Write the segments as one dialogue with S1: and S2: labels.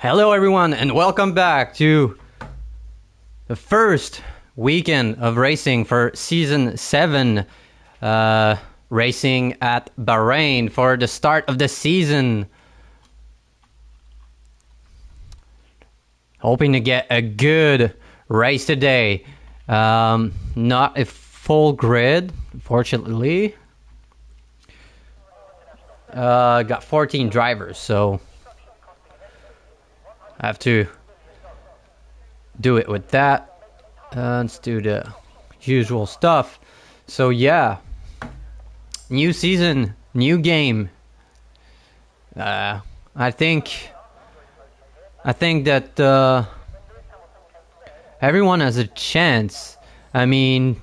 S1: Hello everyone and welcome back to the first weekend of racing for Season 7. Racing at Barhain for the start of the season. Hoping to get a good race today. Not a full grid, unfortunately. Got 14 drivers, so I have to do it with that. Let's do the usual stuff. So yeah, new season, new game. I think that everyone has a chance. I mean,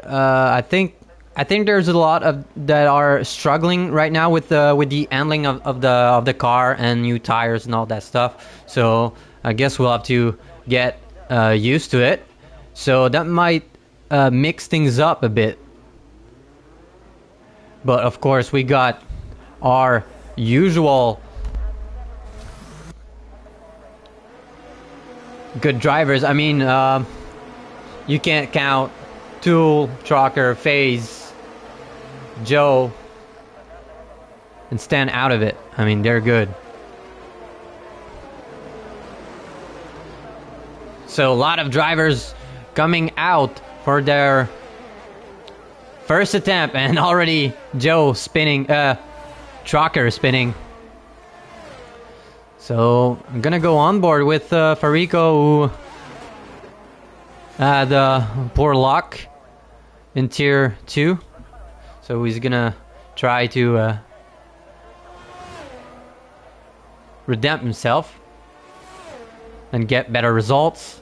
S1: I think there's a lot of that are struggling right now with the handling of the car and new tires and all that stuff. So I guess we'll have to get used to it. So that might mix things up a bit. But of course we got our usual good drivers. I mean, you can't count Tool, Trucker, FaZe, Joe, and stand out of it. I mean, they're good. So a lot of drivers coming out for their first attempt, and already Joe spinning, Trucker spinning. So I'm gonna go on board with Farico, who had poor luck in Tier 2. So he's gonna try to redeem himself and get better results.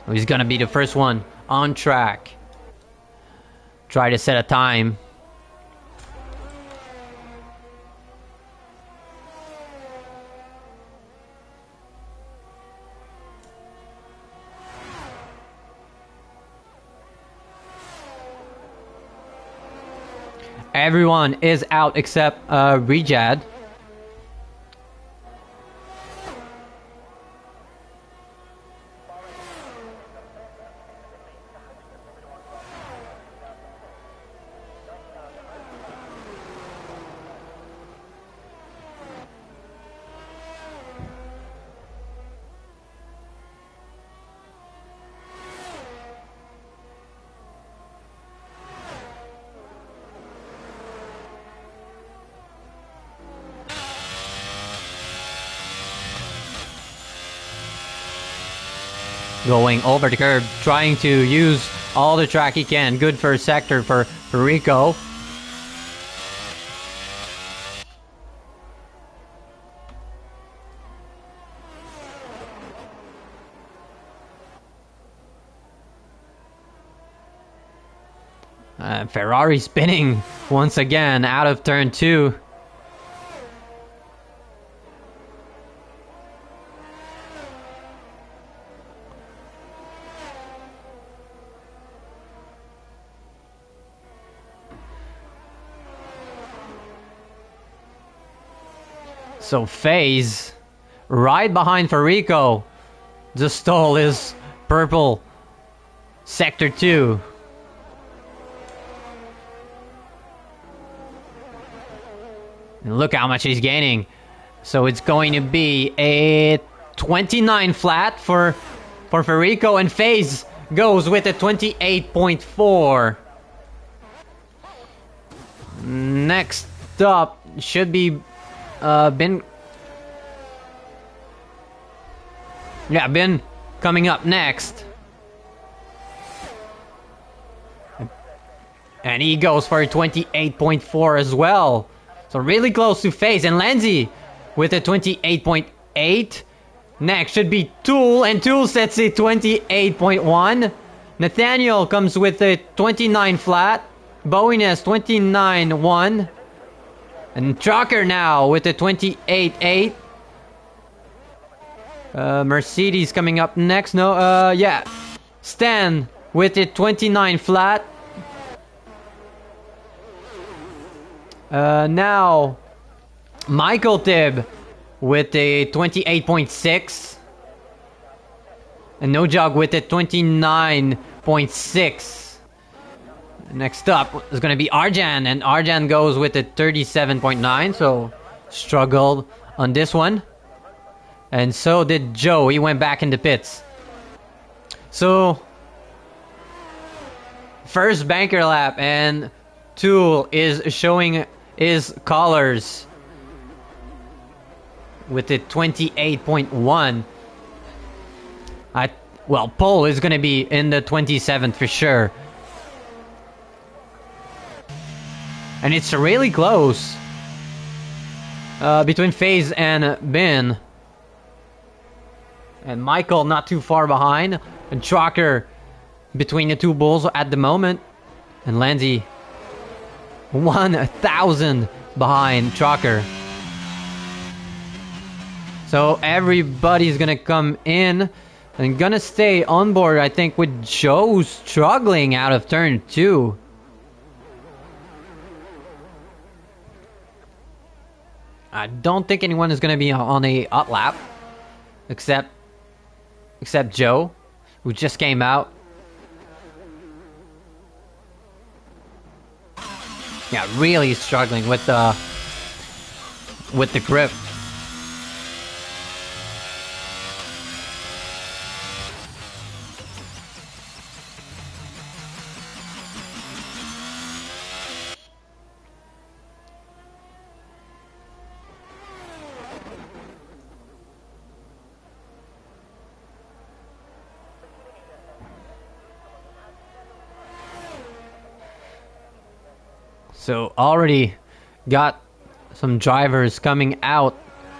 S1: So he's gonna be the first one on track. Try to set a time. Everyone is out except Rejad. Going over the curb, trying to use all the track he can. Good first sector for Rico. Ferrari spinning once again out of turn 2. So FaZe, right behind Farico, just stole his purple sector 2. And look how much he's gaining. So it's going to be a 29 flat for Farico, and FaZe goes with a 28.4. Next up should be Ben coming up next. And he goes for a 28.4 as well. So really close to FaZe. And Lenzi with a 28.8. Next should be Tool, and Tool sets a 28.1. Nathaniel comes with a 29 flat. Bowiness 29.1. And Trucker now with a 28.8. Mercedes coming up next. No, yeah. Stan, with a 29 flat. Now, Michael Tibb with a 28.6. And No Jog with a 29.6. Next up is going to be Arjan. And Arjan goes with a 37.9. So, struggled on this one. And so did Joe. He went back in the pits. So, first banker lap, and Tool is showing his colors with a 28.1. Well, Pole is going to be in the 27th for sure. And it's really close between FaZe and Bin. And Michael not too far behind. And Trucker between the two bulls at the moment. And Lindsay 1,000 behind Trucker. So everybody's gonna come in and gonna stay on board, I think, with Joe struggling out of turn 2. I don't think anyone is gonna be on a hot lap. Except Joe, who just came out. Yeah, really struggling with the grip. So already got some drivers coming out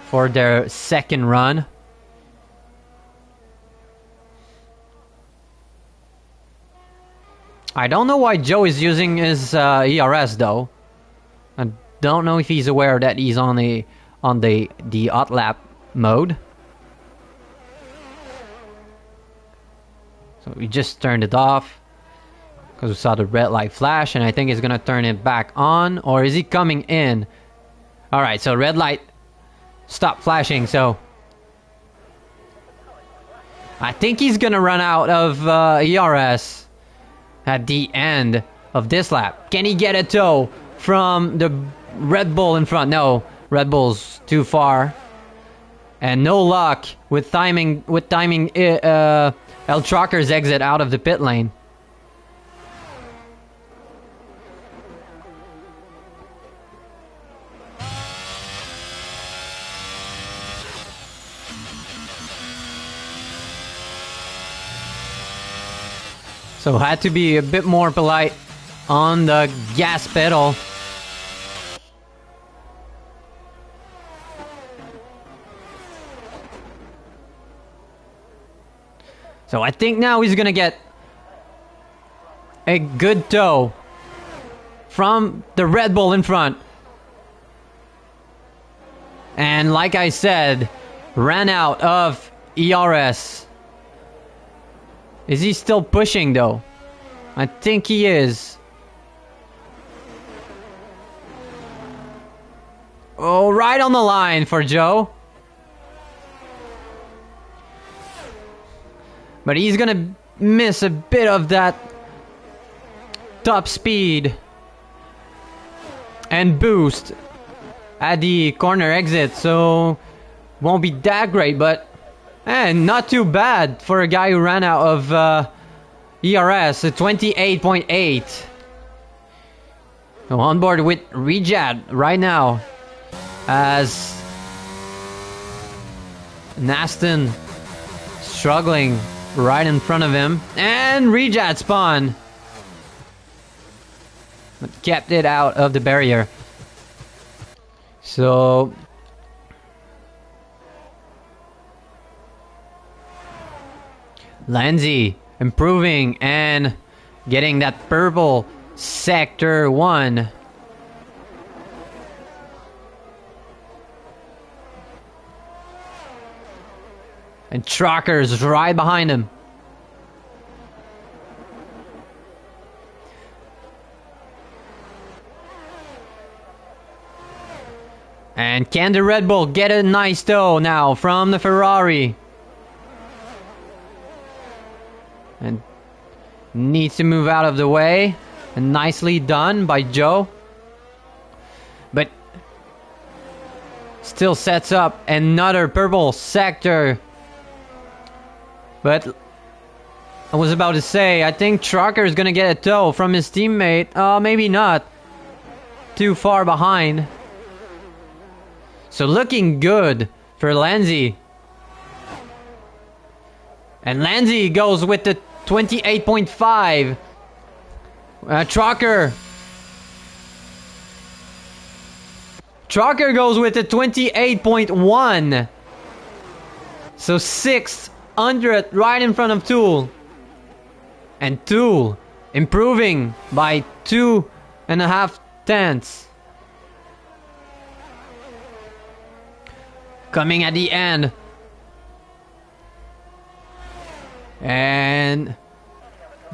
S1: for their second run. I don't know why Joe is using his ERS though. I don't know if he's aware that he's on the hot lap mode. So we just turned it off. Because we saw the red light flash, and I think he's gonna turn it back on. Or is he coming in? Alright, so red light stopped flashing, so I think he's gonna run out of ERS at the end of this lap. Can he get a tow from the Red Bull in front? No, Red Bull's too far. And no luck with timing El Trucker's exit out of the pit lane. So had to be a bit more polite on the gas pedal. So I think now he's gonna get a good tow from the Red Bull in front. And like I said, ran out of ERS. Is he still pushing though? I think he is. Oh, right on the line for Joe. But he's gonna miss a bit of that top speed and boost at the corner exit, so won't be that great, but not too bad for a guy who ran out of ERS, 28.8. So on board with Rejad right now as Naston struggling right in front of him, and Rejad spawn, but kept it out of the barrier. So Lindsay improving and getting that purple sector 1. And Trucker's right behind him. And can the Red Bull get a nice tow now from the Ferrari? And needs to move out of the way. And nicely done by Joe. But still sets up another purple sector. But I was about to say, I think Trucker is gonna get a tow from his teammate. Maybe not. Too far behind. So looking good for Lanzi. And Lanzi goes with the 28.5. Trucker. Trucker goes with the 28.1. So 600 right in front of Tool. And Tool improving by 2.5 tenths. Coming at the end. And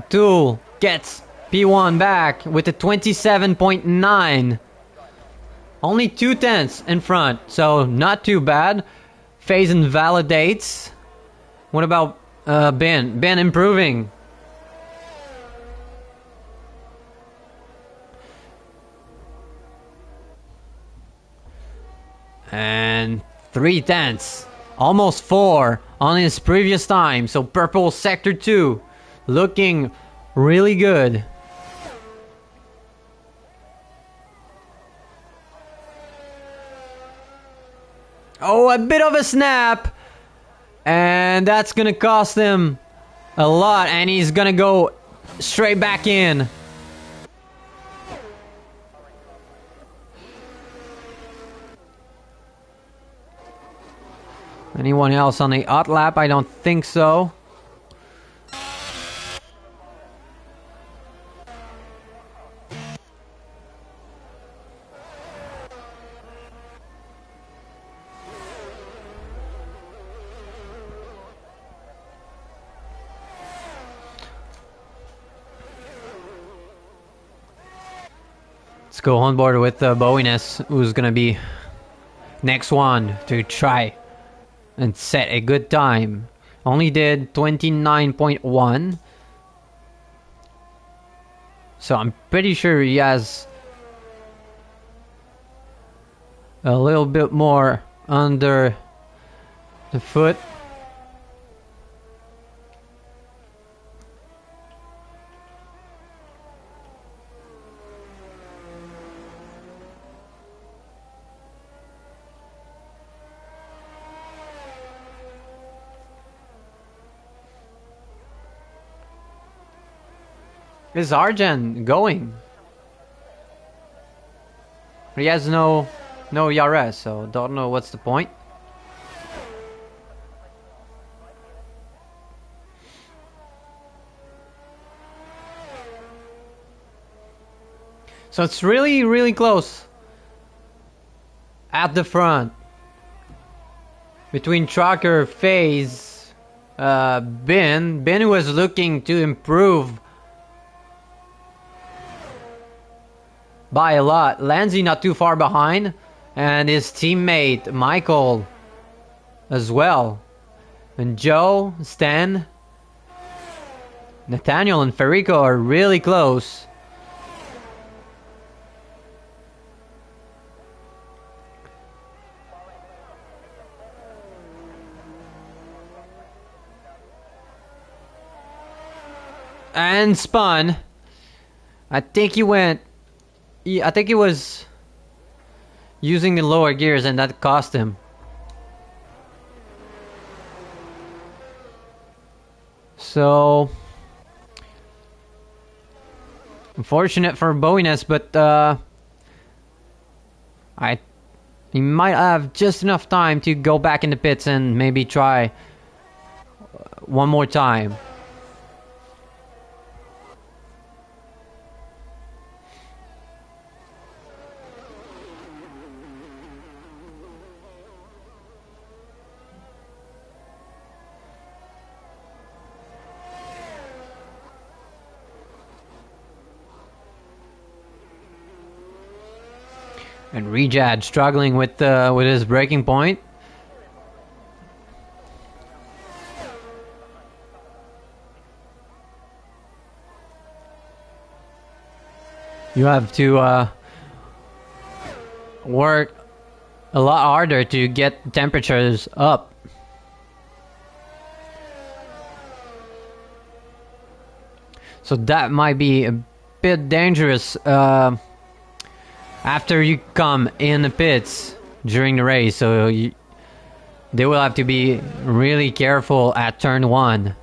S1: Tool gets P1 back with a 27.9. Only 2 tenths in front, so not too bad. Phase invalidates. What about Ben? Ben improving. And 3 tenths. Almost 4 on his previous time. So purple sector 2 looking really good. Oh, a bit of a snap. And that's gonna cost him a lot. And he's gonna go straight back in. Anyone else on the hot lap? I don't think so. Let's go on board with Bowiness, who's gonna be next one to try and set a good time. Only did 29.1. So I'm pretty sure he has a little bit more under the foot. Is Arjen going? He has no ERS, so don't know what's the point. So it's really close at the front between Trucker, FaZe, Ben. Ben was looking to improve by a lot. Lanzi not too far behind, and his teammate Michael as well. And Joe, Stan, Nathaniel, and Federico are really close. And spun. I think he went. I think he was using the lower gears, and that cost him. So unfortunate for Bowiness, but he might have just enough time to go back in the pits and maybe try one more time. And Rejad struggling with his breaking point. You have to work a lot harder to get temperatures up. So that might be a bit dangerous after you come in the pits during the race. So they will have to be really careful at turn 1.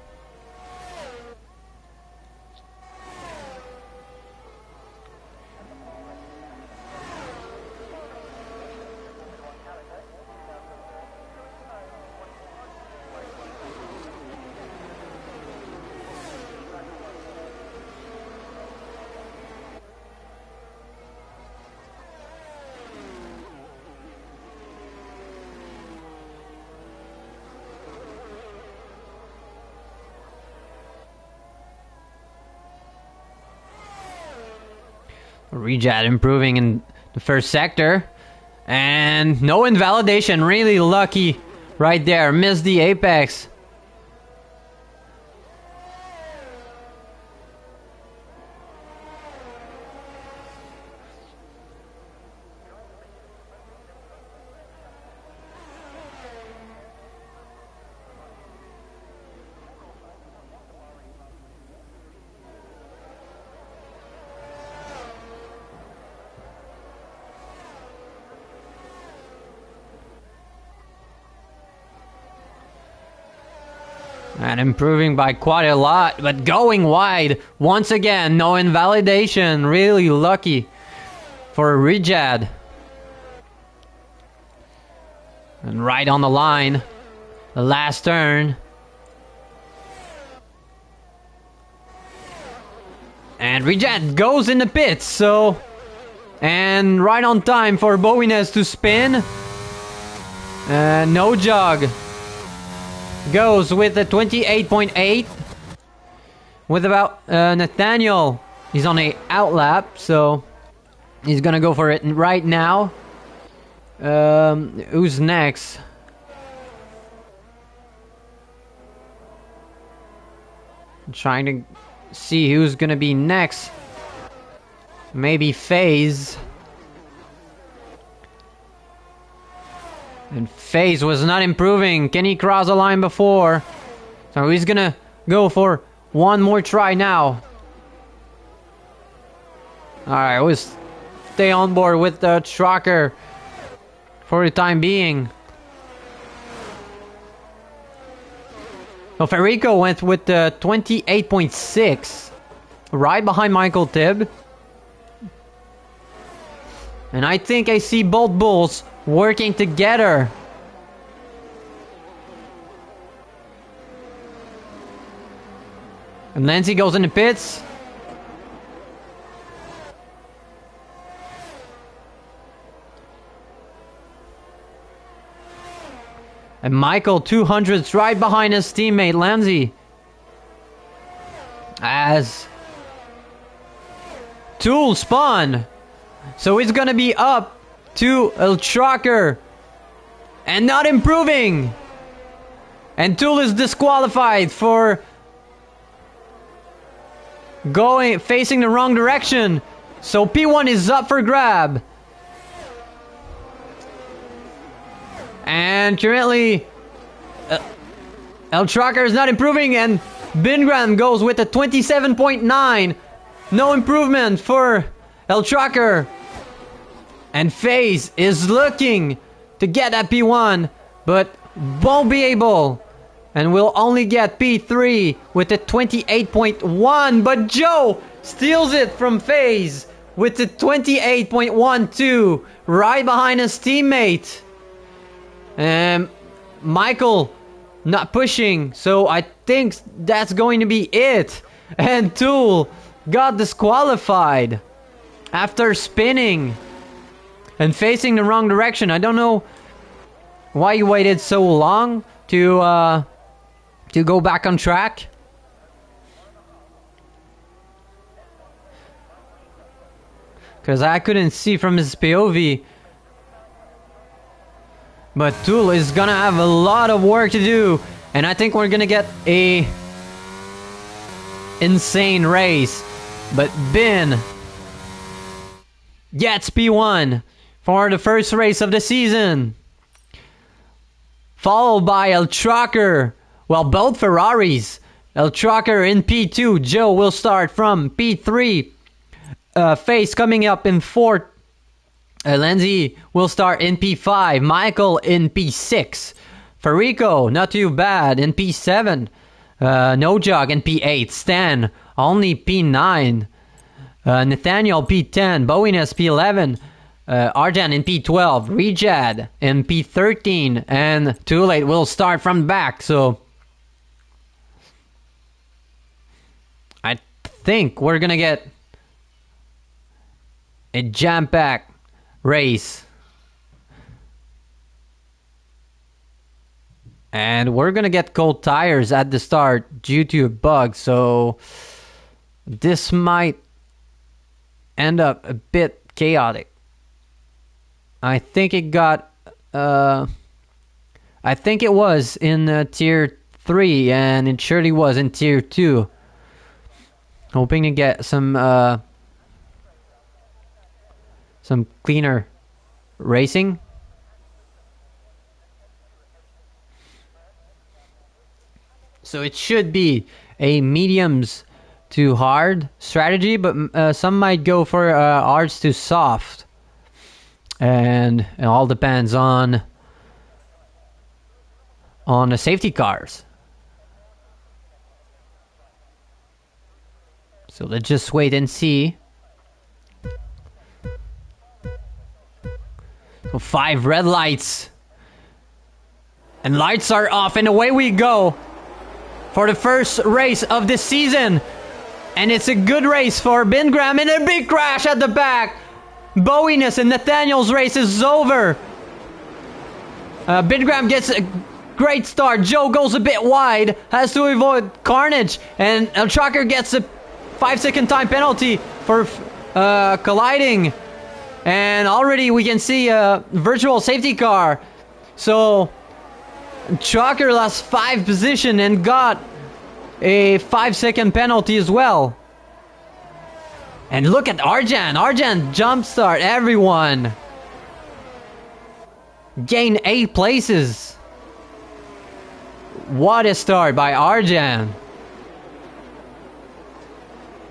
S1: Rejad improving in the first sector. And no invalidation. Really lucky right there. Missed the apex. And improving by quite a lot, but going wide once again. No invalidation. Really lucky for Rejad. And right on the line, the last turn. And Rejad goes in the pits, so... And right on time for Bowines to spin. No jog. Goes with a 28.8. With about Nathaniel. He's on a outlap, so he's gonna go for it right now. Who's next? I'm trying to see who's gonna be next. Maybe FaZe. And FaZe was not improving. Can he cross the line before? So he's gonna go for one more try now. Alright, we'll stay on board with the tracker for the time being. So Federico went with the 28.6. Right behind Michael Tibb. And I think I see both bulls working together. And Lindsay goes in the pits. And Michael 200's right behind his teammate Lindsay. As Tool spawn. So he's gonna be up to El Tracker and not improving, and Tool is disqualified for facing the wrong direction. So P1 is up for grab, and currently El Tracker is not improving, and Bingram goes with a 27.9. No improvement for El Tracker. And FaZe is looking to get that P1, but won't be able. And will only get P3 with a 28.1. But Joe steals it from FaZe with the 28.12, right behind his teammate. And Michael not pushing, so I think that's going to be it. And Tool got disqualified after spinning and facing the wrong direction. I don't know why he waited so long to go back on track. Because I couldn't see from his POV But Tool is gonna have a lot of work to do. And I think we're gonna get a insane race. But Bin gets P1 for the first race of the season. Followed by El Trucker. Well, both Ferraris. El Trucker in P2. Joe will start from P3. Face coming up in 4th. Lindsay will start in P5. Michael in P6. Farico, not too bad, in P7. No Jog in P8. Stan, only P9. Nathaniel P10. Bowiness P11. Arjan in P12. Rejad in P13. And Too Late will start from back. So I think we're gonna get a jam-packed race. And we're gonna get cold tires at the start due to a bug, so this might end up a bit chaotic. I think it got I think it was in tier 3, and it surely was in tier 2. Hoping to get some cleaner racing. So it should be a mediums to hard strategy, but some might go for hards to soft. And it all depends on the safety cars. So let's just wait and see. So 5 red lights. And lights are off, and away we go for the first race of the season. And it's a good race for Bingram, and a big crash at the back. Bowiness and Nathaniel's race is over. Bingram gets a great start. Joe goes a bit wide, has to avoid carnage, and El Trucker gets a 5-second time penalty for colliding. And already we can see a virtual safety car. So Trucker lost 5 position and got a 5-second penalty as well. And look at Arjan. Arjan jumpstart everyone. Gain 8 places. What a start by Arjan.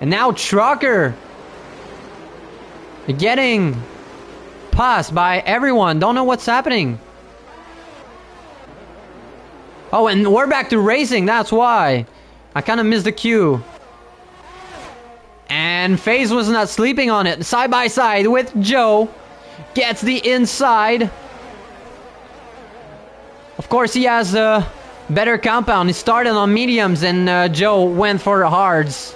S1: And now Trucker getting passed by everyone. Don't know what's happening. Oh, and we're back to racing. That's why. I kind of missed the cue. And FaZe was not sleeping on it. Side by side with Joe. Gets the inside. Of course, he has a better compound. He started on mediums, and Joe went for hards.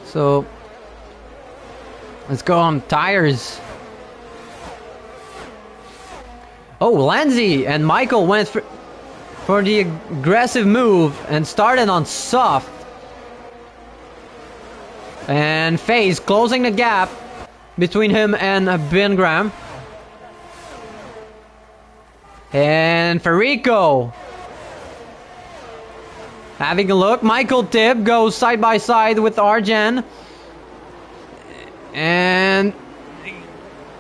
S1: So let's go on tires. Oh, Lindsay and Michael went for the aggressive move and started on soft. And FaZe closing the gap between him and Bingram. And Farico having a look. Michael Tibb goes side by side with Arjan. And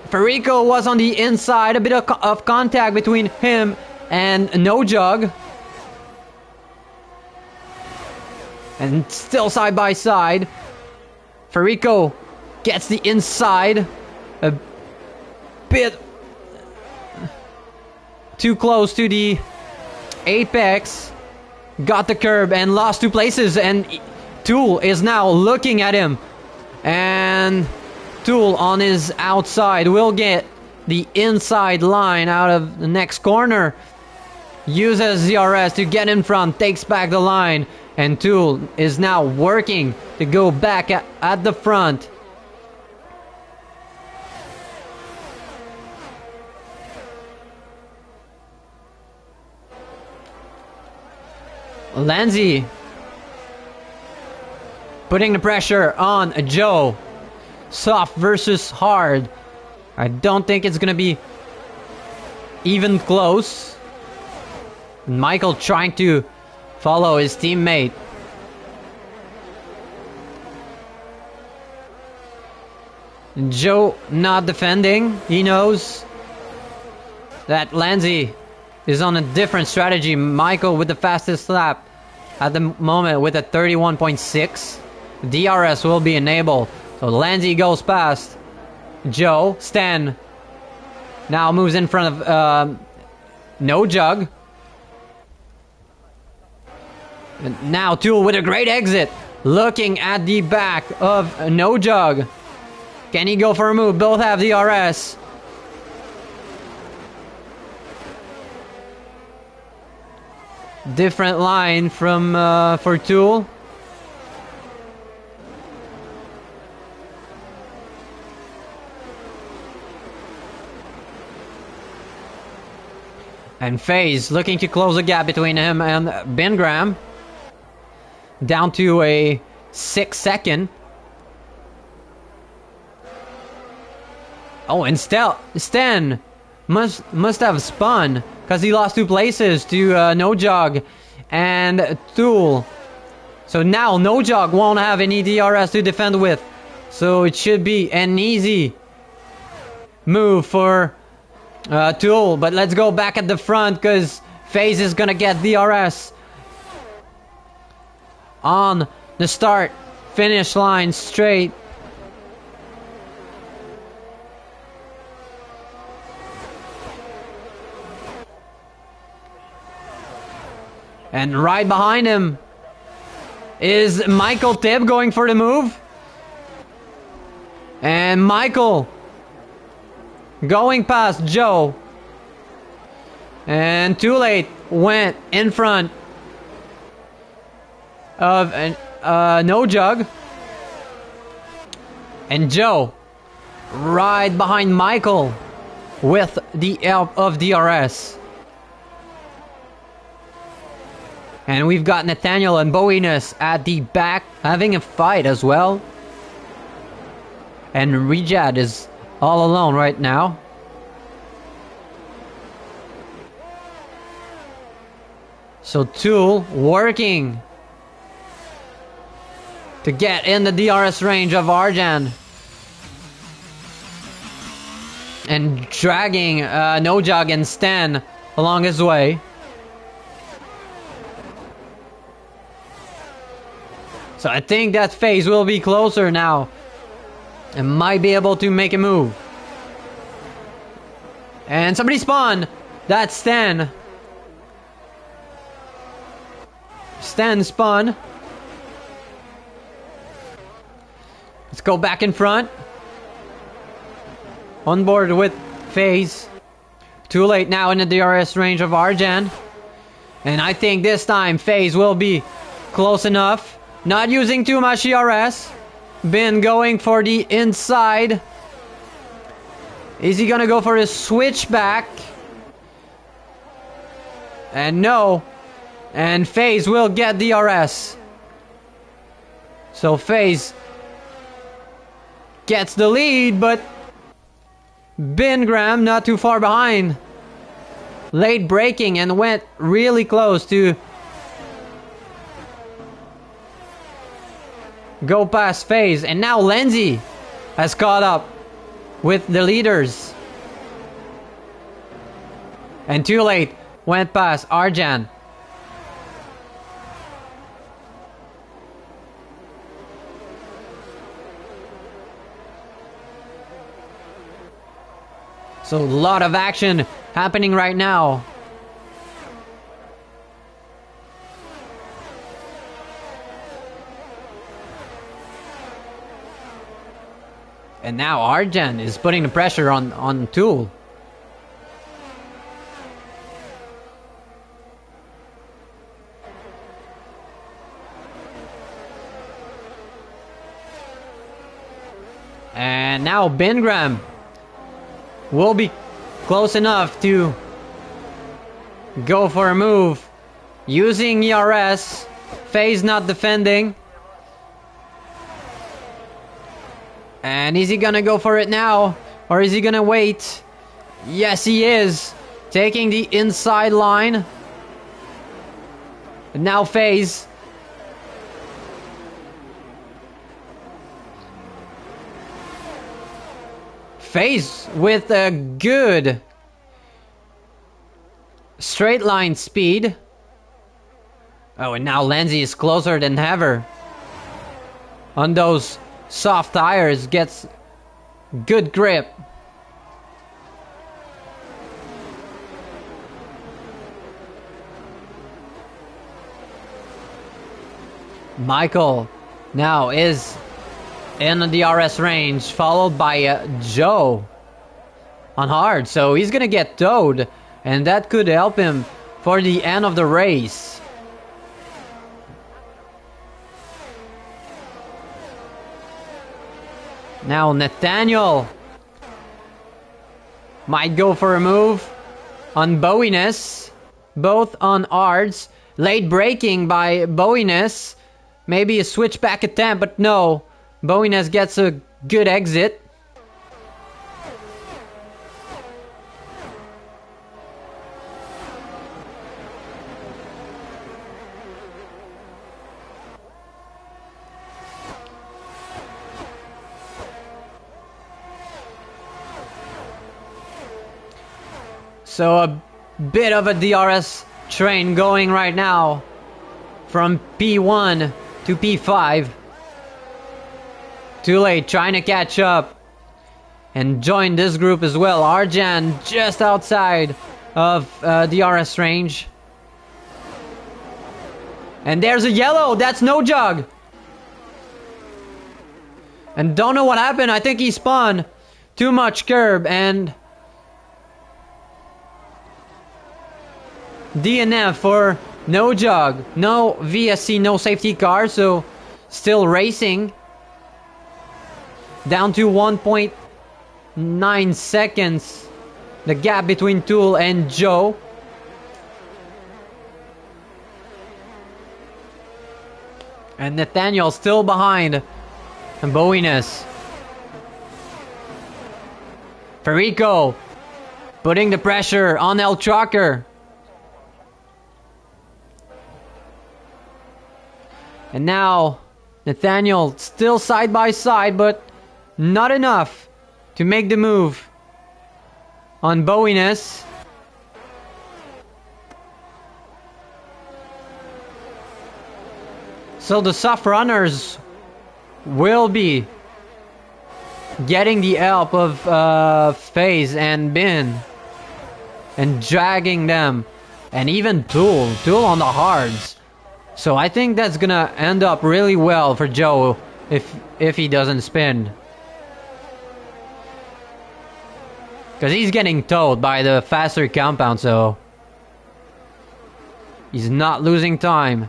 S1: Farico was on the inside. A bit of contact between him and No Jug. And still side by side. Farico gets the inside. A bit too close to the apex. Got the curb and lost 2 places. And Tool is now looking at him. And Tool on his outside will get the inside line out of the next corner. Uses ZRS to get in front. Takes back the line. And Tool is now working to go back at the front. Lindsay putting the pressure on Joe. Soft versus hard. I don't think it's gonna be even close. Michael trying to follow his teammate. Joe not defending. He knows that Lindsay is on a different strategy. Michael with the fastest lap at the moment with a 31.6. DRS will be enabled. So Lindsay goes past Joe. Stan now moves in front of No Jug. And now Tool with a great exit. Looking at the back of No Jug. Can he go for a move? Both have DRS. Different line from for Tool. And FaZe looking to close the gap between him and Bingram. Down to a 6 second. Oh, and Stan must have spun because he lost 2 places to No Jog and Tool. So now No Jog won't have any DRS to defend with. So it should be an easy move for Tool. But let's go back at the front because FaZe is gonna get DRS on the start finish line straight. And right behind him is Michael Tibb going for the move. And Michael going past Joe. And too late went in front of No Jug. And Joe right behind Michael with the help of DRS. And we've got Nathaniel and Boinus at the back having a fight as well. And Rejad is all alone right now. So Tool working to get in the DRS range of Arjan. And dragging No Jog and Stan along his way. So I think that FaZe will be closer now. And might be able to make a move. And somebody spawned. That's Stan. Stan spun. Let's go back in front. On board with FaZe. Too late now in the DRS range of Arjan. And I think this time FaZe will be close enough. Not using too much DRS. Been going for the inside. Is he gonna go for a switchback? And no. And FaZe will get DRS. So FaZe gets the lead, but Bingram not too far behind. Late braking and went really close to go past FaZe. And now Lindsay has caught up with the leaders. And too late went past Arjan. So a lot of action happening right now. And now Arjan is putting the pressure on Tool. And now Bingram will be close enough to go for a move. Using ERS. FaZe not defending. And is he gonna go for it now? Or is he gonna wait? Yes, he is. Taking the inside line. And now FaZe. FaZe with a good straight line speed. Oh, and now Lenzy is closer than ever. On those soft tires, gets good grip. Michael now is in the DRS range, followed by Joe on hard. So he's gonna get towed, and that could help him for the end of the race. Now Nathaniel might go for a move on Bowiness, both on hards. Late braking by Bowiness. Maybe a switchback attempt, but no. Bowiness gets a good exit. So a bit of a DRS train going right now from P1 to P5. Too late, trying to catch up and join this group as well. Arjan just outside of DRS range. And there's a yellow, that's no jug. And don't know what happened, I think he spun too much curb and DNF for no jug, no VSC, no safety car, so still racing. Down to 1.9 seconds, the gap between Tool and Joe. And Nathaniel still behind. And Bowiness. Federico putting the pressure on El Trucker. And now Nathaniel still side by side, but not enough to make the move on Bowiness. So the soft runners will be getting the help of FaZe and Bin and dragging them, and even Tool on the hards. So I think that's gonna end up really well for Joe if he doesn't spin. Because he's getting towed by the faster compound, so he's not losing time.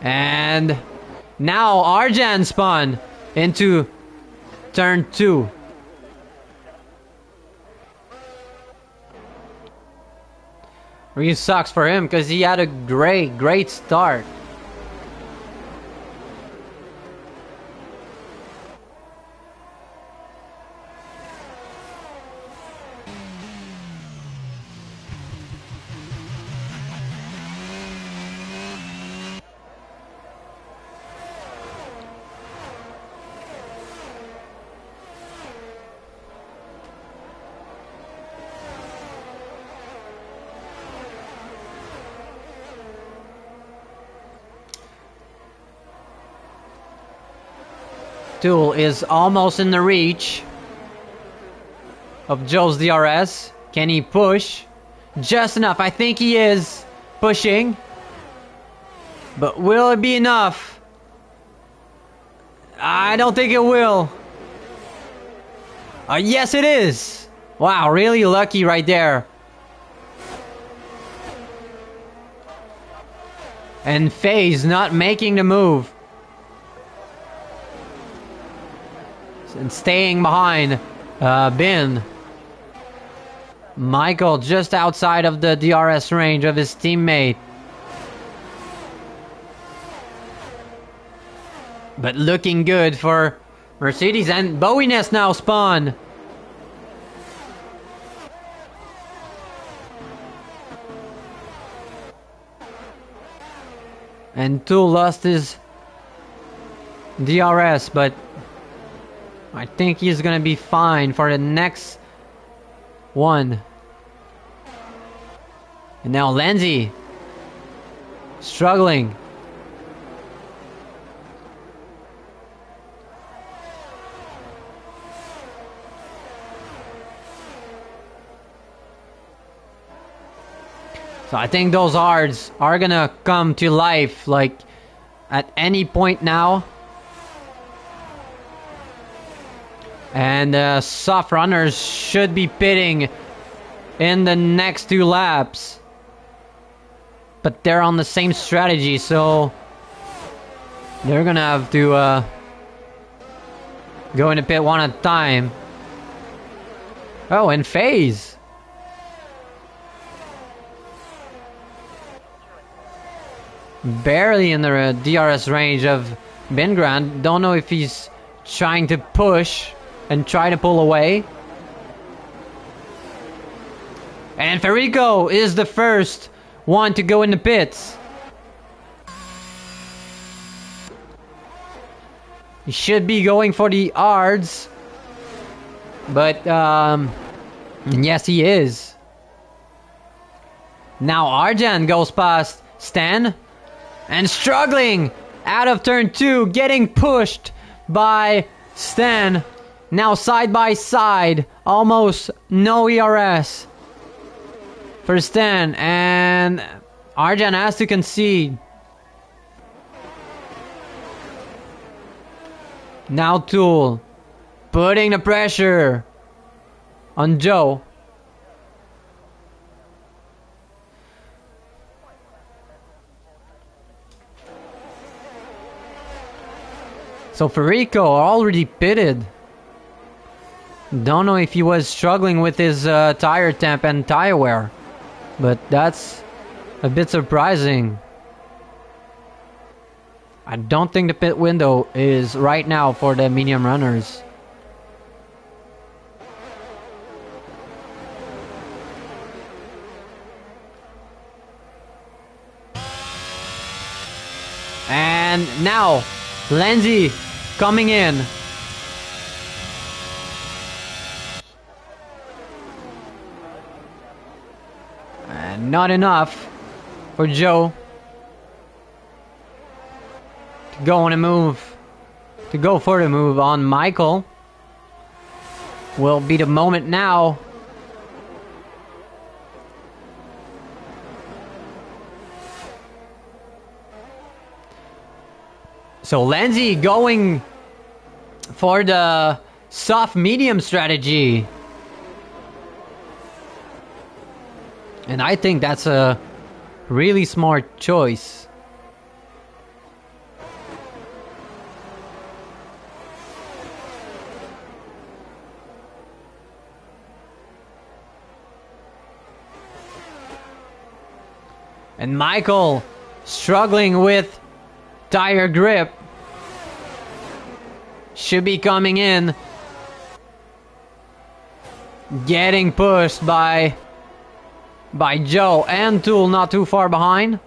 S1: And now Arjan spun into turn 2. Really sucks for him because he had a great start. Tool is almost in the reach of Joe's DRS. Can he push? Just enough. I think he is pushing. But will it be enough? I don't think it will. Yes, it is. Wow, really lucky right there. And FaZe not making the move. And staying behind Bin. Michael just outside of the DRS range of his teammate. But looking good for Mercedes. And Bowiness now spun And Tool lost his DRS, but I think he's gonna be fine for the next one. And now Lenzi struggling. So I think those hards are gonna come to life like at any point now. And soft runners should be pitting in the next 2 laps. But they're on the same strategy, so they're gonna have to go into pit one at a time. Oh, and phase. Barely in the DRS range of Bingrand. Don't know if he's trying to push and try to pull away. And Federico is the first one to go in the pits. He should be going for the hards. But, yes, he is. Now Arjan goes past Stan. And struggling out of turn 2, getting pushed by Stan. Now side by side, almost no ERS for Stan. And Arjan has to concede. Now Tool putting the pressure on Joe. So Federico already pitted. Don't know if he was struggling with his tire temp and tire wear. But that's a bit surprising. I don't think the pit window is right now for the medium runners. And now Lenzi coming in. And not enough for Joe to go on a move. To go for the move on Michael. Will be the moment now. So Lenzi going for the soft medium strategy. And I think that's a really smart choice. And Michael struggling with tire grip. Should be coming in. Getting pushed by Joe and Tool not too far behind.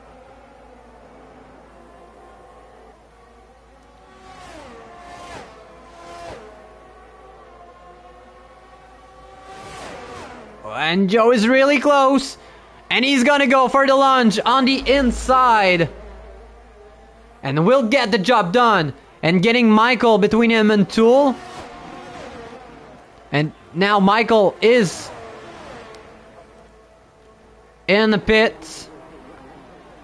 S1: And Joe is really close. And he's gonna go for the lunge on the inside. And will get the job done. And getting Michael between him and Tool. And now Michael is in the pits.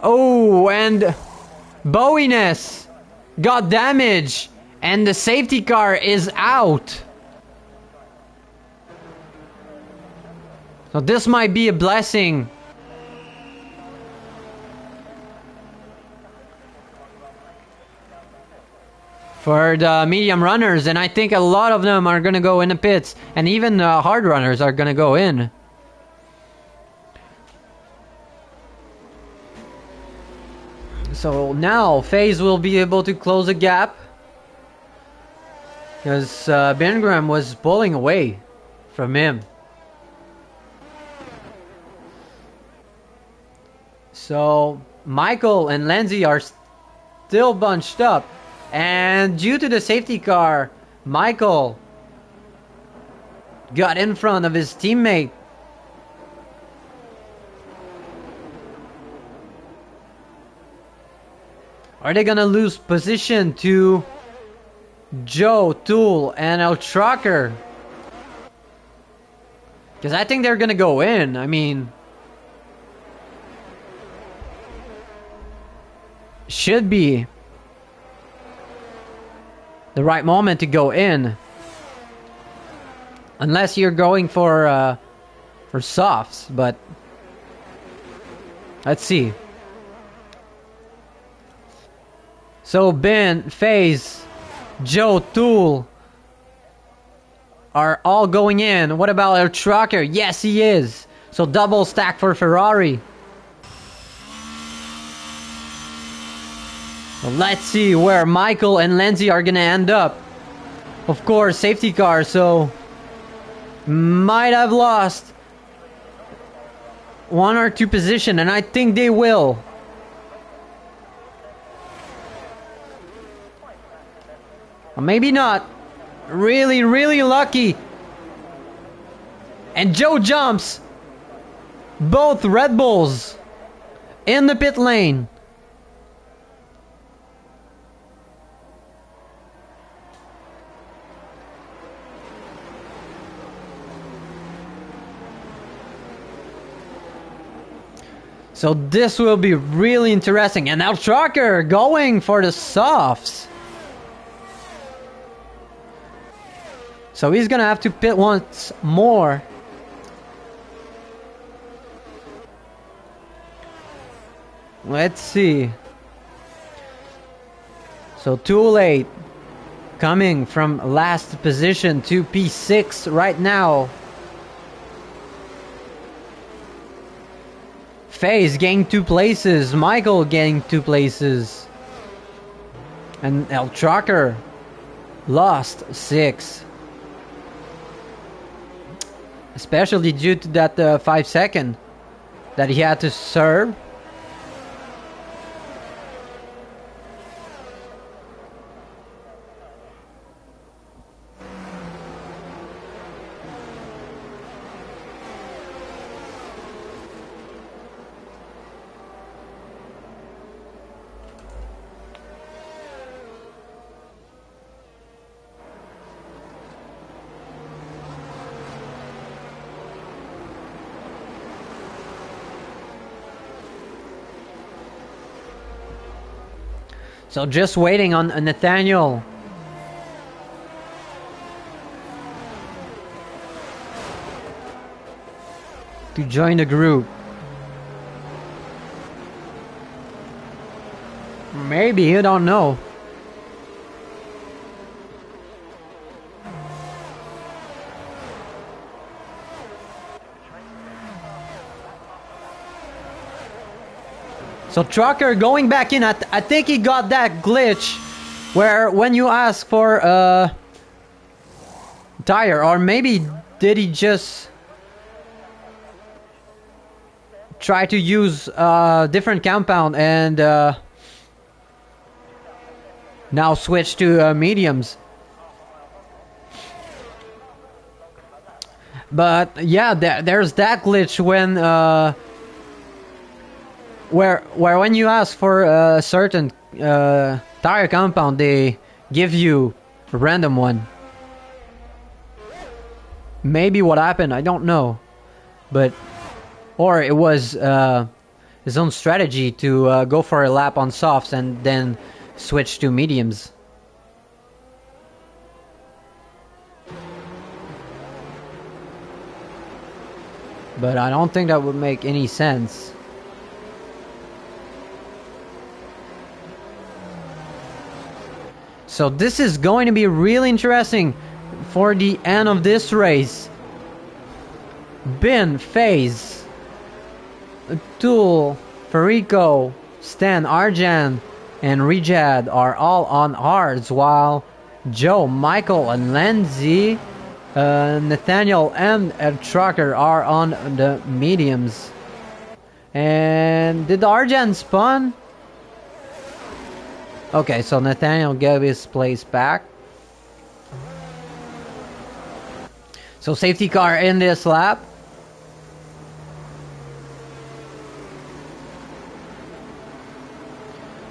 S1: Oh, and Bowiness got damage. And the safety car is out. So this might be a blessing. For the medium runners, and I think a lot of them are gonna go in the pits, and even the hard runners are gonna go in. So now FaZe will be able to close the gap, because Bengram was pulling away from him. So Michael and Lenzi are still bunched up. And due to the safety car, Michael got in front of his teammate. Are they gonna lose position to Joe, Tool, and El Trucker? Because I think they're gonna go in. I mean, should be the right moment to go in, unless you're going for softs. But let's see. So Ben, FaZe, Joe, Tool are all going in. What about El Trucker? Yes, he is. So double stack for Ferrari. Well, let's see where Michael and Lindsay are gonna end up. Of course, safety car, so might have lost 1 or 2 position, and I think they will. Or maybe not. Really, really lucky. And Joe jumps. Both Red Bulls in the pit lane. So this will be really interesting. And now Trucker going for the softs. So he's gonna have to pit once more. Let's see. So too late. Coming from last position to P6 right now. FaZe getting 2 places. Michael getting 2 places. And El Trucker lost 6. Especially due to that 5 second that he had to serve. So just waiting on Nathaniel. To join the group. Maybe, you don't know. So Trucker going back in. I think he got that glitch where when you ask for a tire, or maybe did he just try to use a different compound and now switch to mediums. But yeah, there's that glitch when where when you ask for a certain tire compound, they give you a random one. Maybe what happened, I don't know, but or it was his own strategy to go for a lap on softs and then switch to mediums. But I don't think that would make any sense. So this is going to be really interesting for the end of this race. Bin, FaZe, Tool, Farico, Stan, Arjan, and Rijad are all on hards, while Joe, Michael, and Lindsay, Nathaniel, and Ed Trucker are on the mediums. And did Arjan spawn? Okay, so Nathaniel gave his place back. So safety car in this lap.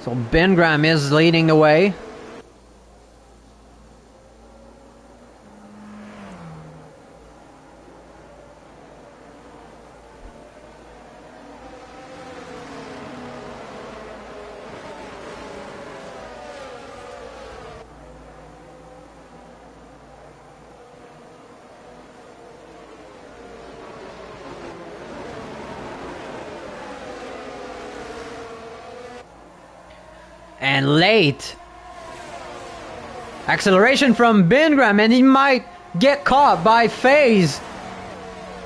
S1: So Ben Graham is leading the way. And late. Acceleration from Ben Graham, and he might get caught by FaZe,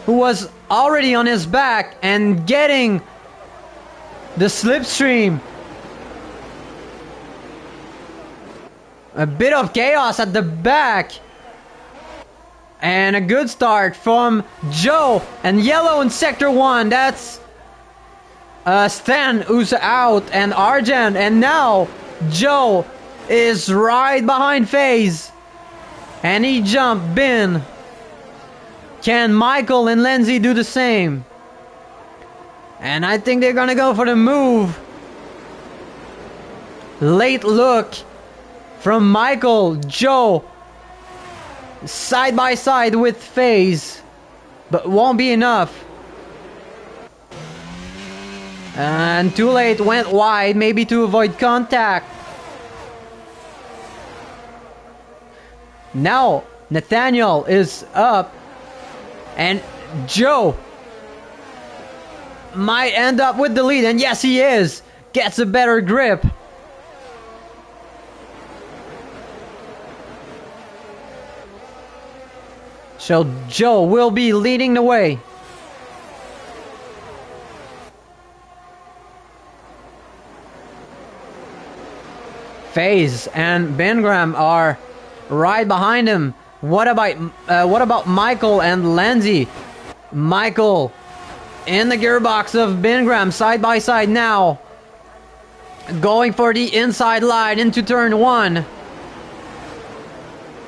S1: who was already on his back and getting the slipstream. A bit of chaos at the back. And a good start from Joe and yellow in sector 1. That's Stan who's out, and Arjan, and now Joe is right behind FaZe, and he jumped Ben. Can Michael and Lindsay do the same? And I think they're gonna go for the move. Late look from Michael. Joe side by side with FaZe, but won't be enough. And too late, went wide, maybe to avoid contact. Now Nathaniel is up, and Joe might end up with the lead, and yes he is. Gets a better grip. So Joe will be leading the way. FaZe and Ben Graham are right behind him. What about Michael and Lindsay? Michael in the gearbox of Ben Graham, side by side now. Going for the inside line into turn 1.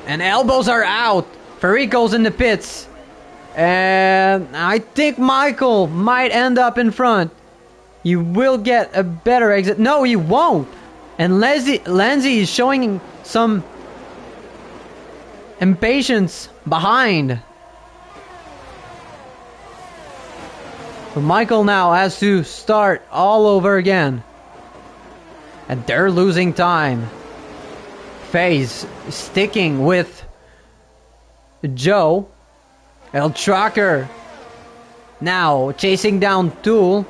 S1: And elbows are out. Farico's in the pits. And I think Michael might end up in front. You will get a better exit. No, you won't. And Lindsay is showing some impatience behind. So Michael now has to start all over again. And they're losing time. FaZe sticking with Joe. El Tracker now chasing down Tool.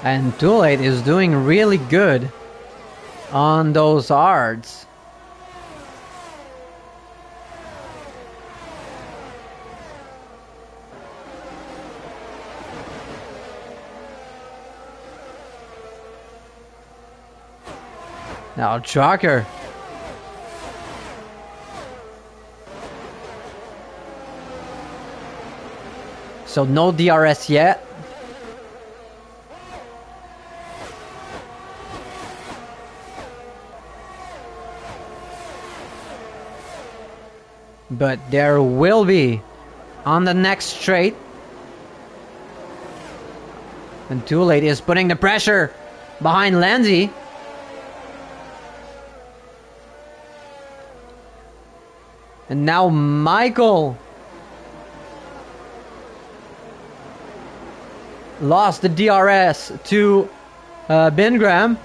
S1: And Too Late is doing really good on those hards. Now Tracker. So no DRS yet. But there will be on the next straight. And Too Late is putting the pressure behind Lindsay. And now Michael lost the DRS to Ben Graham.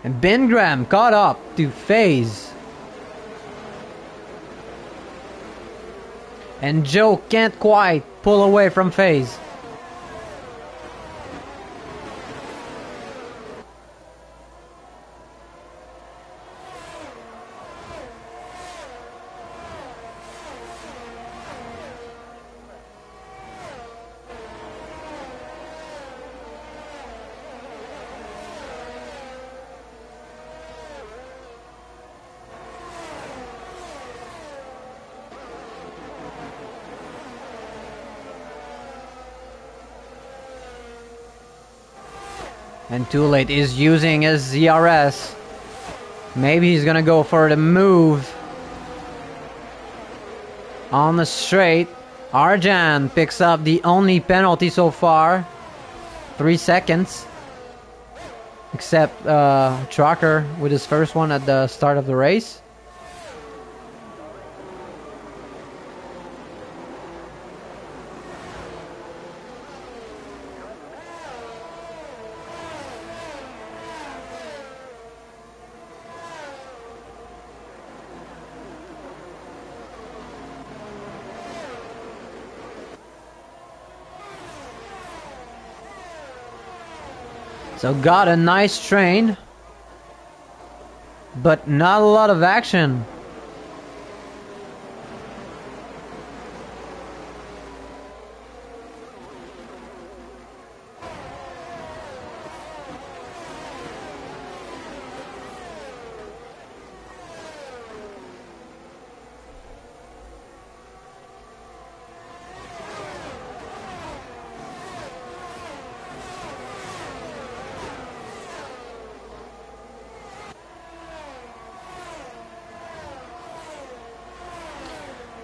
S1: And Ben Graham caught up to FaZe. And Joe can't quite pull away from FaZe. And Too Late is using his ZRS. Maybe he's gonna go for the move. On the straight, Arjan picks up the only penalty so far. 3 seconds. Except Trucker with his first one at the start of the race. So got a nice train, but not a lot of action.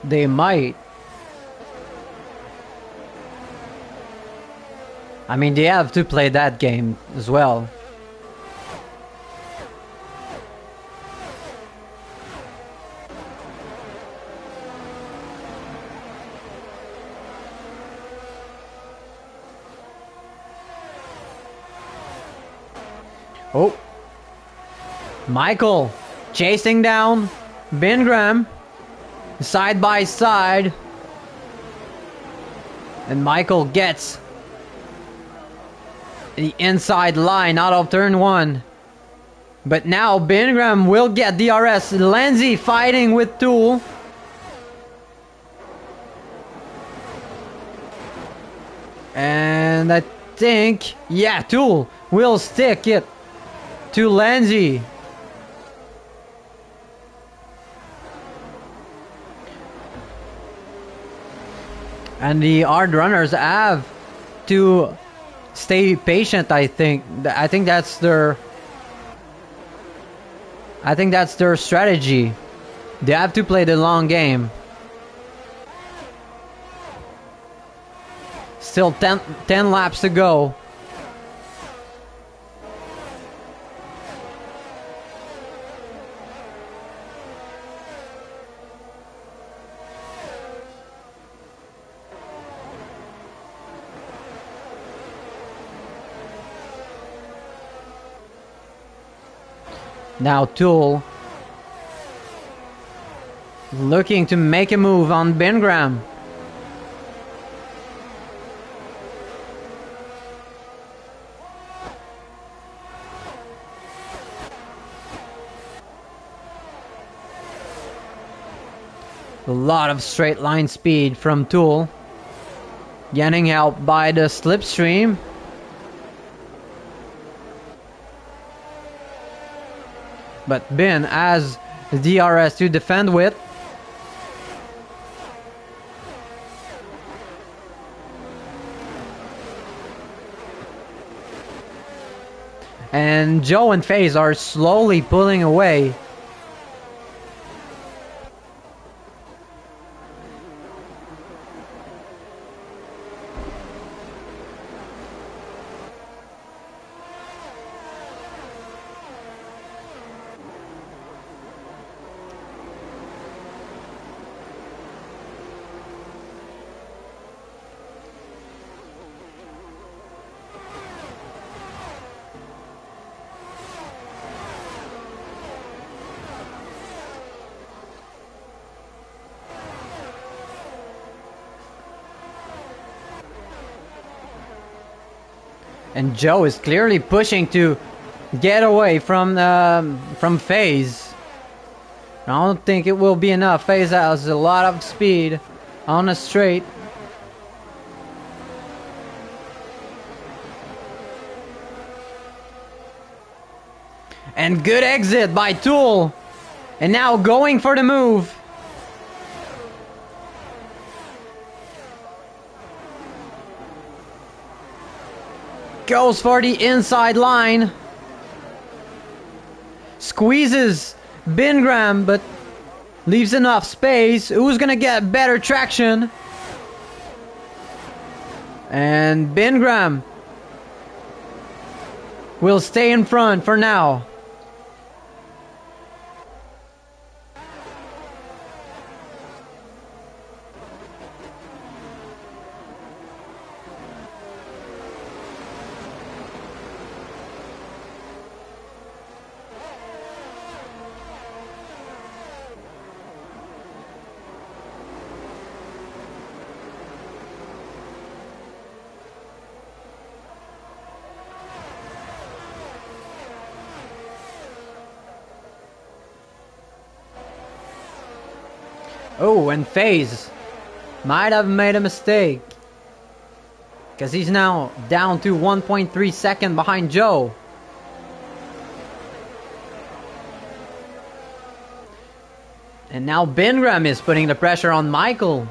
S1: They might. I mean, they have to play that game as well. Oh. Michael chasing down Bingram. Side by side. And Michael gets the inside line out of turn 1. But now Bingram will get DRS. Lenzi fighting with Tool. And I think, yeah, Tool will stick it to Lenzi. And the hard runners have to stay patient, I think. I think that's their strategy. They have to play the long game. Still 10 laps to go. Now Tool looking to make a move on Bingram. A lot of straight line speed from Tool. Getting out by the slipstream. But Bin has DRS to defend with. And Joe and FaZe are slowly pulling away. And Joe is clearly pushing to get away from FaZe. I don't think it will be enough. FaZe has a lot of speed on the straight. And good exit by Tool. And now going for the move. Goes for the inside line. Squeezes Bingram, but leaves enough space. Who's gonna get better traction? And Bingram will stay in front for now. Oh, and FaZe might have made a mistake, because he's now down to 1.3 seconds behind Joe. And now Bingram is putting the pressure on Michael.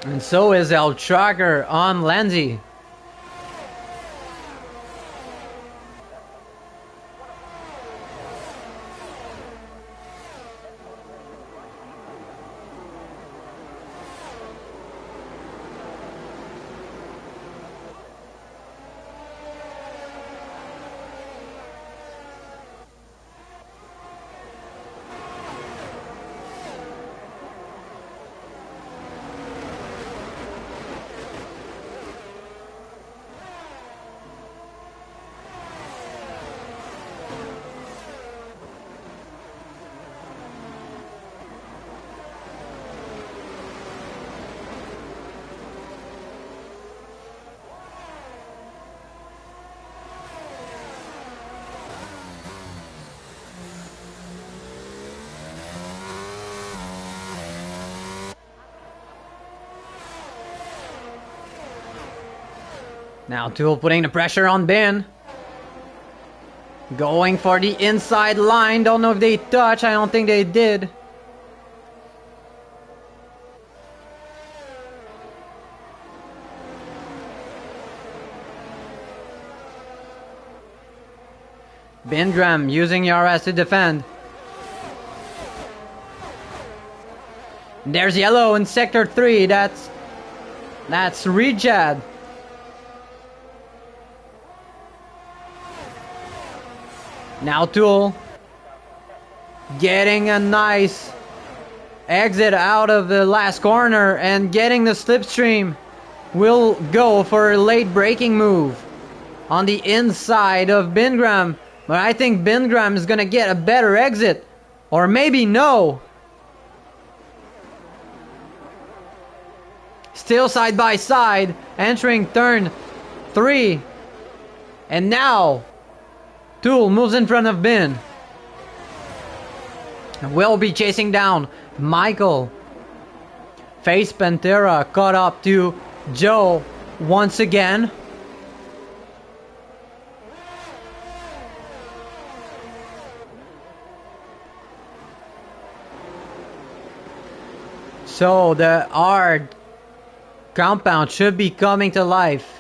S1: And so is El Tracker on Lenzy. Now Tool putting the pressure on Ben. Going for the inside line. Don't know if they touch. I don't think they did. Bingram using Yaras to defend. There's yellow in sector 3. That's Rejad. Now Tool getting a nice exit out of the last corner and getting the slipstream. Will go for a late braking move on the inside of Bingram. But I think Bingram is going to get a better exit. Or maybe no. Still side by side. Entering turn 3. And now Tool moves in front of Bin. Will be chasing down Michael. FaZe Pantera caught up to Joe once again. So the R compound should be coming to life.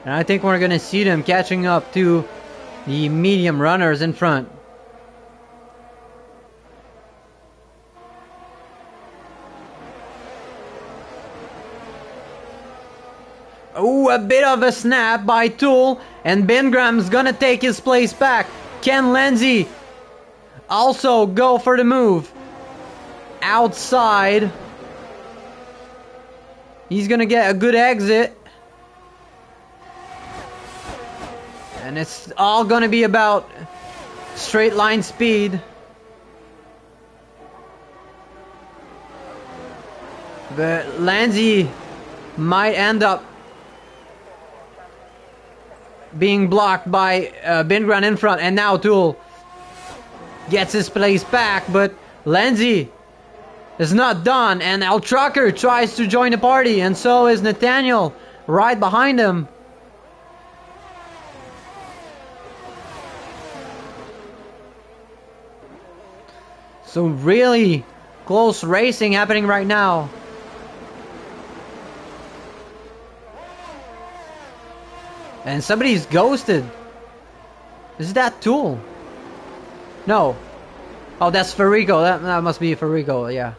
S1: And I think we're going to see them catching up to the medium runners in front. Oh, a bit of a snap by Tool. And Bingram's going to take his place back. Can Lenzy also go for the move? Outside. He's going to get a good exit. And it's all going to be about straight line speed. But Lenzy might end up being blocked by Bingram in front. And now Tool gets his place back. But Lenzy is not done. And El Trucker tries to join the party. And so is Nathaniel right behind him. So really close racing happening right now. And somebody's ghosted. Is that Tool? No. Oh, that's Farico. That must be Farico, yeah.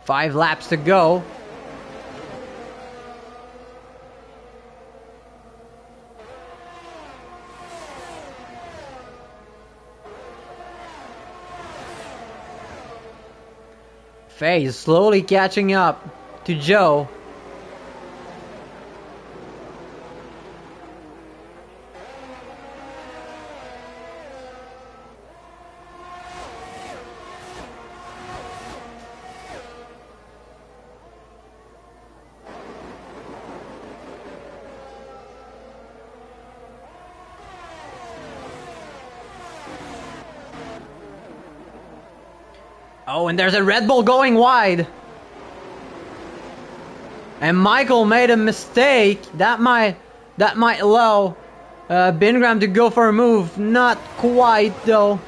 S1: Five laps to go. Faye is slowly catching up to Joe. Oh, and there's a Red Bull going wide. And Michael made a mistake. That might allow Bingram to go for a move. Not quite, though.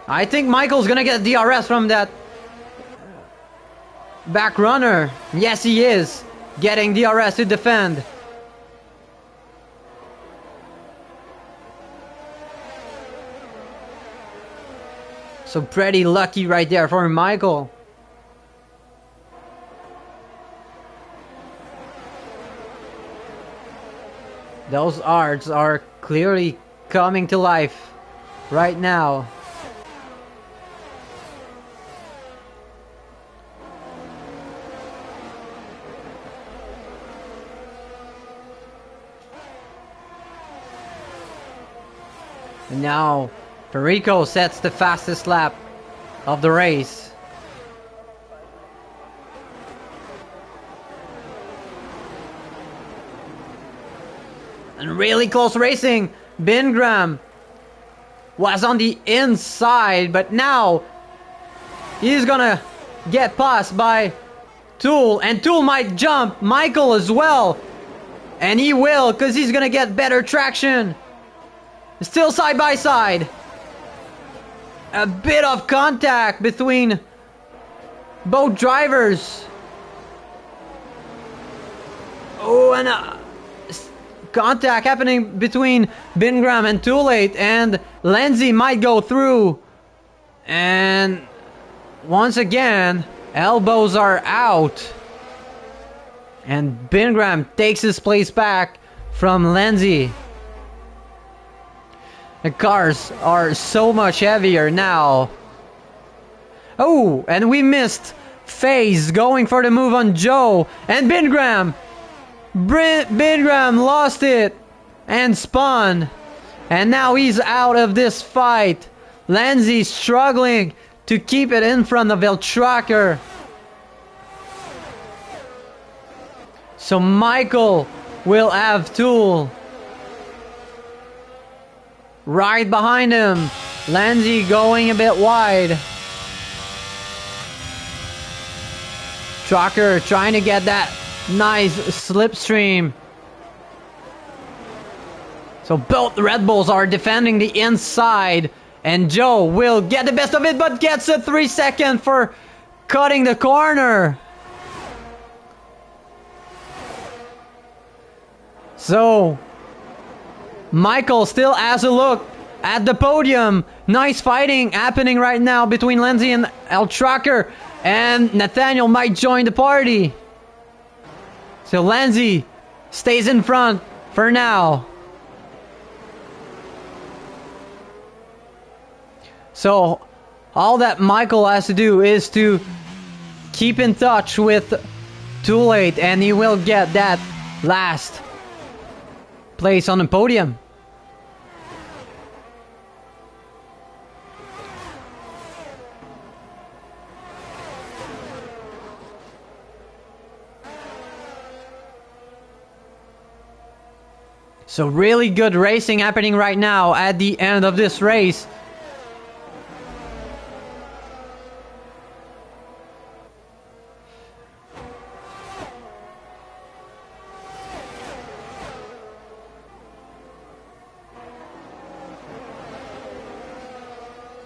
S1: I think Michael's gonna get DRS from that back runner. Yes, he is. Getting DRS to defend. So pretty lucky right there for Michael. Those arts are clearly coming to life right now. And now Perico sets the fastest lap of the race. And really close racing. Bingram was on the inside, but now he's gonna get passed by Tool, and Tool might jump Michael as well. And he will, because he's gonna get better traction. Still side by side. A bit of contact between both drivers. Oh, and contact happening between Bingram and Toolate, and Lindsay might go through. And once again, elbows are out. And Bingram takes his place back from Lindsay. The cars are so much heavier now. Oh, and we missed FaZe going for the move on Joe. And Bingram. Bingram lost it and spun. And now he's out of this fight. Lindsay struggling to keep it in front of El Tracker. So Michael will have Tool right behind him. Lindsay going a bit wide. Tracker trying to get that nice slipstream. So both Red Bulls are defending the inside. And Joe will get the best of it, but gets a 3 second for cutting the corner. So Michael still has a look at the podium. Nice fighting happening right now between Lindsay and El Tracker. And Nathaniel might join the party. So Lindsay stays in front for now. So all that Michael has to do is to keep in touch with Toolate, and he will get that last place on the podium. So really good racing happening right now at the end of this race.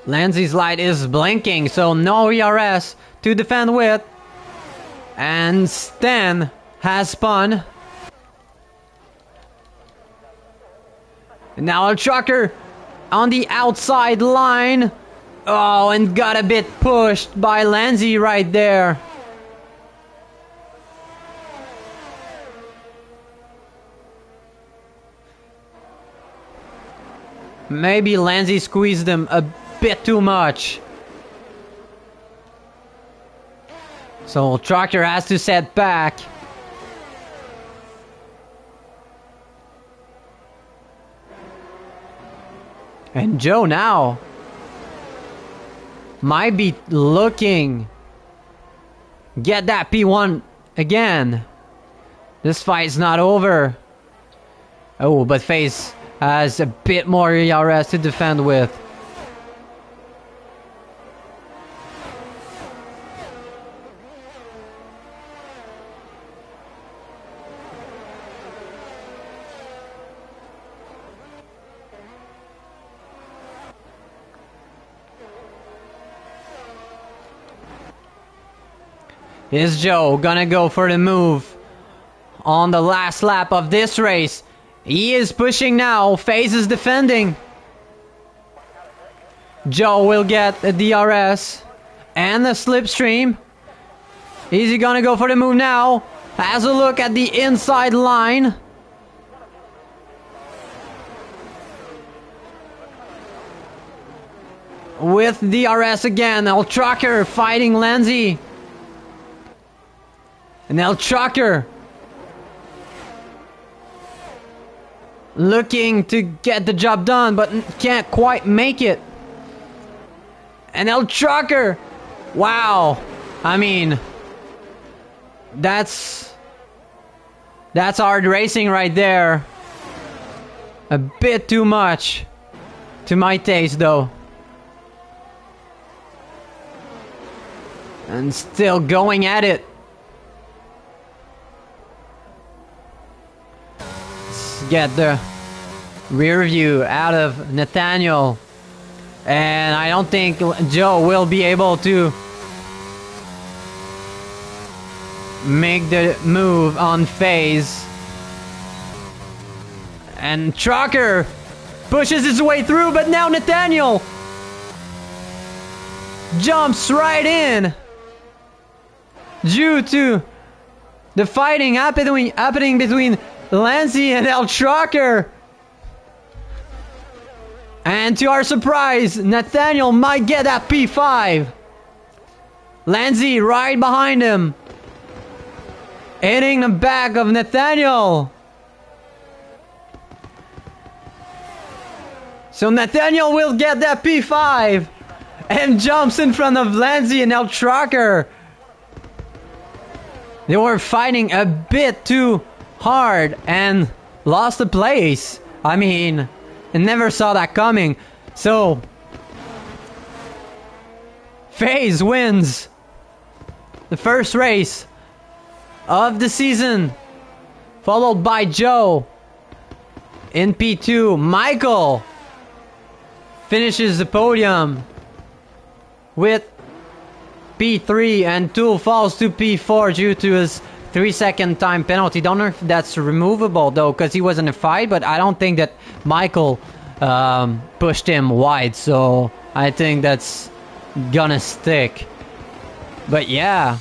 S1: Lindsay's light is blinking, so no ERS to defend with. And Stan has spun. Now a trucker on the outside line. Oh, and got a bit pushed by Lindsay right there. Maybe Lindsay squeezed him a bit too much. So trucker has to set back. And Joe now might be looking get that P1 again. This fight's not over. Oh, but FaZe has a bit more ERS to defend with. Is Joe gonna go for the move on the last lap of this race? He is pushing now. FaZe is defending. Joe will get a DRS and the slipstream. Is he gonna go for the move now? Has a look at the inside line. With DRS again. El Trucker fighting Lindsay. And El Trucker looking to get the job done, but can't quite make it. And El Trucker, wow. I mean, that's hard racing right there. A bit too much to my taste though. And still going at it. Get the rear view out of Nathaniel, and I don't think Joe will be able to make the move on FaZe. And Trucker pushes his way through, but now Nathaniel jumps right in due to the fighting happening between Lindsay and El Trucker. And to our surprise, Nathaniel might get that P5. Lindsay right behind him, hitting the back of Nathaniel. So Nathaniel will get that P5 and jumps in front of Lindsay and El Trucker. They were fighting a bit too hard and lost the place. I mean, I never saw that coming. So FaZe wins the first race of the season, followed by Joe in P2. Michael finishes the podium with P3, and Tool falls to P4 due to his 3-second time penalty. Don't know if that's removable though, because he was in a fight, but I don't think that Michael pushed him wide, so I think that's gonna stick. But yeah,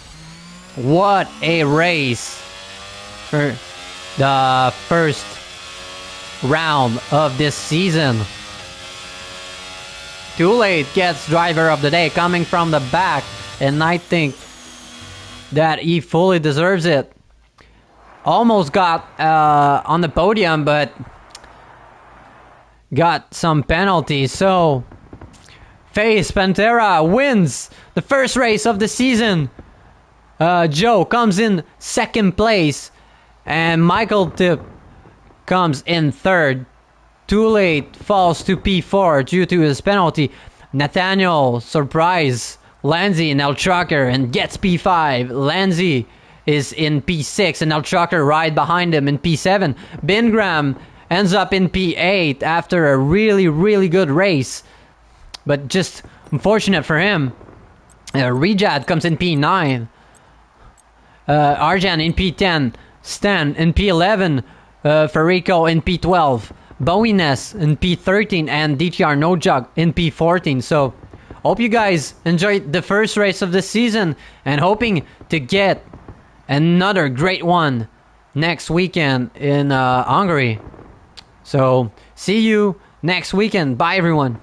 S1: what a race for the first round of this season. Too Late gets driver of the day, coming from the back, and I think that he fully deserves it. Almost got on the podium, but got some penalties. So FaZe Pantera wins the first race of the season. Joe comes in second place, and Michael to comes in third. Too Late falls to P4 due to his penalty. Nathaniel, surprise, lands in El Trucker and gets P5. Lanzi is in P6 and El Trucker right behind him in P7. Bingram ends up in P8 after a really, really good race. But just unfortunate for him. Rejad comes in P9. Arjan in P10. Stan in P11. Farico in P12. Bowiness in P13. And DTR No Jug in P14. So, hope you guys enjoyed the first race of the season. And hoping to get another great one next weekend in Hungary. So, see you next weekend. Bye, everyone.